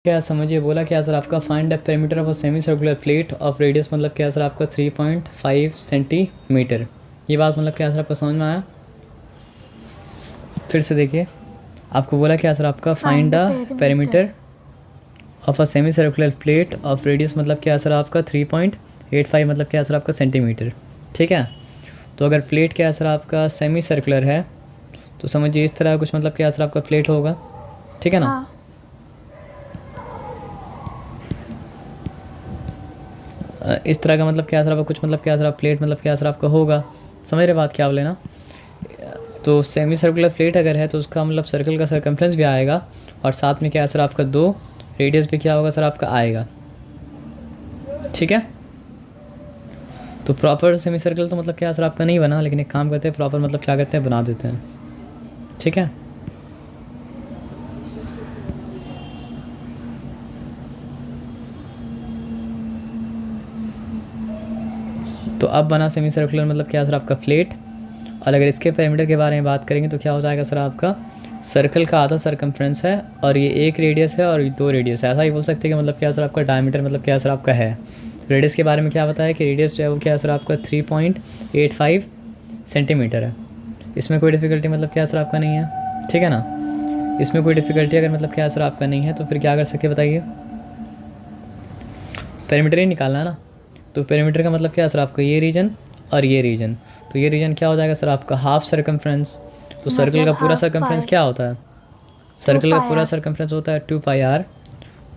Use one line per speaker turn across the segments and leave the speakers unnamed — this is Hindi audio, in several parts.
क्या समझिए बोला क्या सर आपका find the perimeter of a semi circular plate of radius मतलब क्या सर आपका 3.5 सेंटीमीटर। ये बात मतलब क्या सर आपका समझ में आया? फिर से देखिए, आपको बोला क्या सर आपका find the perimeter of a semi circular plate of radius मतलब क्या सर आपका 3.85 मतलब क्या सर आपका सेंटीमीटर। ठीक है, तो अगर प्लेट क्या सर आपका सेमी सर्कुलर है तो समझिए इस तरह कुछ मतलब क्या सर आपका प्लेट होगा। ठीक है ना?
हाँ।
इस तरह का मतलब क्या सर आपका कुछ मतलब क्या सर आप प्लेट मतलब क्या सर आपका होगा। समझ रहे बात क्या आप लेना? तो सेमी सर्कुलर प्लेट अगर है तो उसका मतलब सर्कल का सर्कम्फ्रेंस भी आएगा और साथ में क्या सर आपका 2 रेडियस भी क्या होगा सर आपका आएगा। ठीक है, तो प्रॉपर सेमी सर्कल तो मतलब क्या सर आपका नहीं बना, लेकिन एक काम करते हैं प्रॉपर मतलब क्या करते हैं बना देते हैं। ठीक है, तो अब बना सेमी सर्कुलर मतलब क्या सर आपका प्लेट। और अगर इसके पेरीमीटर के बारे में बात करेंगे तो क्या हो जाएगा सर आपका सर्कल का आधा सर्कम्फ्रेंस है और ये 1 रेडियस है और 2 रेडियस है। ऐसा ही बोल सकते हैं कि मतलब क्या सर आपका डायमीटर मतलब क्या सर आपका है। रेडियस के बारे में क्या बताया कि रेडियस जो है वो क्या सर आपका 3.85 सेंटीमीटर है। इसमें कोई डिफ़िकल्टी मतलब क्या सर आपका नहीं है। ठीक है ना, इसमें कोई डिफ़िकल्टी अगर मतलब क्या सर आपका नहीं है तो फिर क्या कर सकते बताइए, पेरीमीटर ही निकालना है ना। तो पेरीमीटर का मतलब क्या है सर आपका ये रीजन और ये रीजन, तो ये रीजन क्या हो जाएगा सर आपका हाफ सर्कम्फ्रेंस। तो सर्कल का पूरा सर्कम्फ्रेंस क्या होता है? सर्कल का पूरा सर्कम्फ्रेंस होता है 2πr।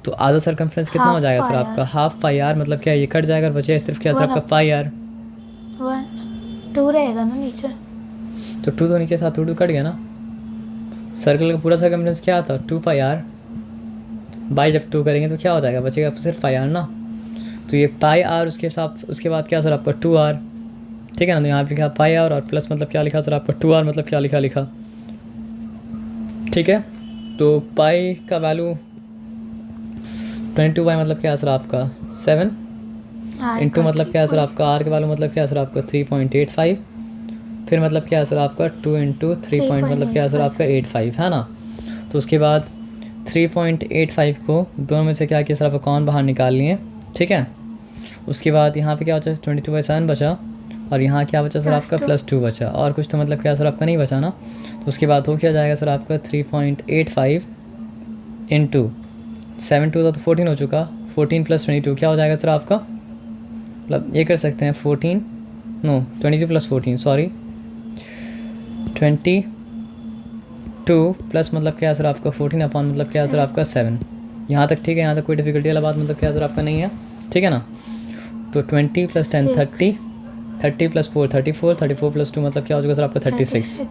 तो आधा सर्कम्फ्रेंस कितना हो जाएगा सर आपका हाफ पाई आर, मतलब क्या ये कट जाएगा और बचेगा सिर्फ क्या सर आपका पाई आर।
2 रहेगा ना नीचे,
तो 2 तो नीचे था, 2 कट गया ना। सर्कल का पूरा सर्कम्फ्रेंस क्या था 2πr बाई जब 2 करेंगे तो क्या हो जाएगा बचेगा सिर्फ पाई आर ना। तो ये पाई आर उसके साथ उसके बाद क्या सर आपका 2r। ठीक है ना, तो यहाँ पे लिखा पाई आर और प्लस मतलब क्या लिखा सर आपका 2r मतलब क्या लिखा। ठीक है, तो पाई का वैल्यू 22 मतलब क्या सर आपका 7 इंटू मतलब क्या सर आपका आर के वैल्यू मतलब क्या सर आपका 3.85, फिर मतलब क्या सर आपका 2 इंटू 3 मतलब क्या सर आपका 85 है ना। तो उसके बाद 3.85 को दोनों में से क्या किया सर आपका कौन बाहर निकाल लिए। ठीक है, उसके बाद यहाँ पे क्या बचा 22/7 बचा और यहाँ क्या बचा सर आपका +2 बचा और कुछ तो मतलब क्या सर आपका नहीं बचा ना। तो उसके बाद हो क्या जाएगा सर आपका 3.85 इंटू 7 2 तो 14 हो चुका, 14 + 22 क्या हो जाएगा सर आपका, मतलब ये कर सकते हैं 14 नो 22 + 14 सॉरी 22 प्लस मतलब क्या सर आपका 14 अपॉन मतलब क्या सर आपका 7। यहाँ तक ठीक है, यहाँ तक कोई डिफिकल्टी वाला बात मतलब क्या सर आपका नहीं है। ठीक है ना, तो 20 + 10 30, 30 + 4 34, 34 + 2 मतलब क्या हो जाएगा सर आपका 36।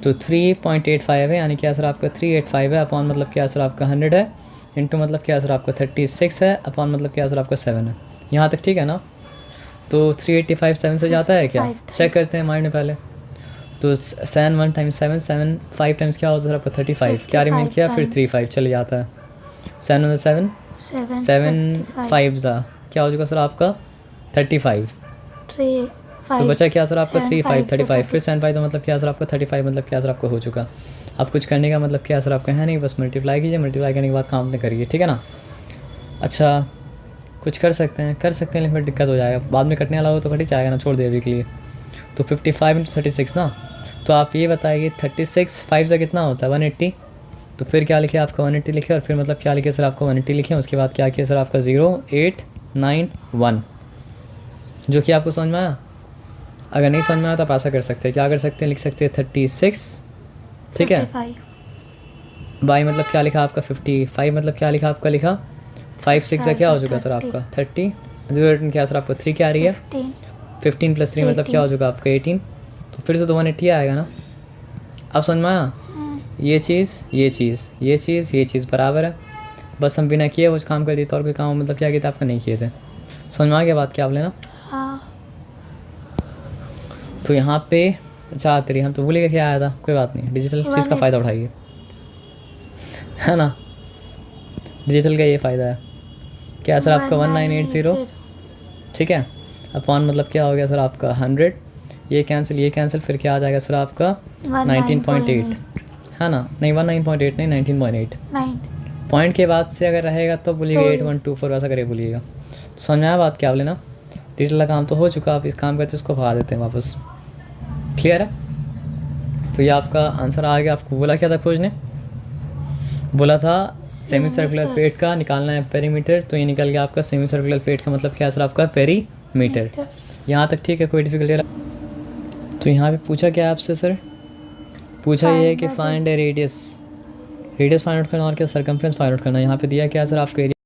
तो 3.85 है यानी क्या सर आपका 385 है अपॉन मतलब क्या सर आपका 100 है इंटू मतलब क्या सर आपका 36 है अपॉन मतलब क्या सर आपका 7 है। यहाँ तक ठीक है ना। तो 385 7 से जाता है क्या, चेक करते हैं माइंड में पहले। तो 7 1 टाइम्स 7 7 5 टाइम्स क्या होता है सर आपका 35, क्या रिमेन किया फिर 35 चले जाता है। 7 7 7 5 क्या हो चुका सर आपका 35। तो बचा क्या सर आपका 35 फिर 7 5 तो मतलब क्या सर आपका 35 मतलब क्या सर आपका हो चुका। अब कुछ करने का मतलब क्या सर आपका है नहीं, बस मल्टीप्लाई कीजिए, मल्टीप्लाई करने के बाद काम अपने करिए। ठीक है ना। अच्छा कुछ कर सकते हैं लेकिन फिर दिक्कत हो जाएगा, बाद में कटने वाला हो तो कट ही जाएगा ना, छोड़ दे अभी के लिए। तो 55 × 36 ना, तो आप ये बताइए 36 5 से कितना होता है 180। तो फिर क्या लिखे आपका 180 लिखे और फिर मतलब क्या लिखे सर आपका 180 लिखे, उसके बाद क्या किया सर आपका 0891, जो कि आपको समझ में आया। अगर नहीं समझ में आया तो आप ऐसा कर सकते हैं, क्या कर सकते हैं लिख सकते हैं 36। ठीक है, बाई मतलब क्या लिखा आपका 55 मतलब क्या लिखा आपका लिखा 5 6 का क्या हो चुका सर आपका 30, 0 क्या सर आपका 3 क्या आ रही है 15 + 3 मतलब क्या हो चुका आपका 18। तो फिर से तो 180 आएगा ना। अब समझ में आया, ये चीज़ बराबर है। बस हम बिना किए वो काम कर दिए तो और कोई काम मतलब क्या किया था आपका नहीं किए थे। समझ में आ गया बात क्या आप लेना।
हाँ।
तो यहाँ पे अच्छा तेरी हम तो भूल गए क्या आया था, कोई बात नहीं, डिजिटल चीज़ का फ़ायदा उठाइए है ना। डिजिटल का ये फ़ायदा है क्या सर आपका 1980। ठीक है, अपॉन मतलब क्या हो गया सर आपका 100, ये कैंसिल फिर क्या आ जाएगा सर आपका 19.8 है ना, नहीं 19.8 नहीं 19.8 पॉइंट के बाद से अगर रहेगा तो बोलिएगा
तो
8124 वैसा करके बोलिएगा। तो समझ में आया बात क्या बोले ना। डिजिटल का काम तो हो चुका, आप इस काम करते इसको भगा देते हैं वापस। क्लियर है। तो ये आपका आंसर आ गया। आपको बोला क्या था खोजने, बोला था सेमी सर्कुलर प्लेट का निकालना है पेरीमीटर, तो ये निकल गया आपका सेमी सर्कुलर प्लेट का मतलब क्या है सर आपका पेरीमीटर। यहाँ तक ठीक है, कोई डिफिकल्टी। तो यहाँ पे पूछा क्या है आपसे सर, पूछा ये है कि फाइंड ए रेडियस, रेडियस फाइंड आउट करना और क्या सरकमफ्रेंस फाइंड आउट करना। यहाँ पे दिया क्या सर आपका एरिया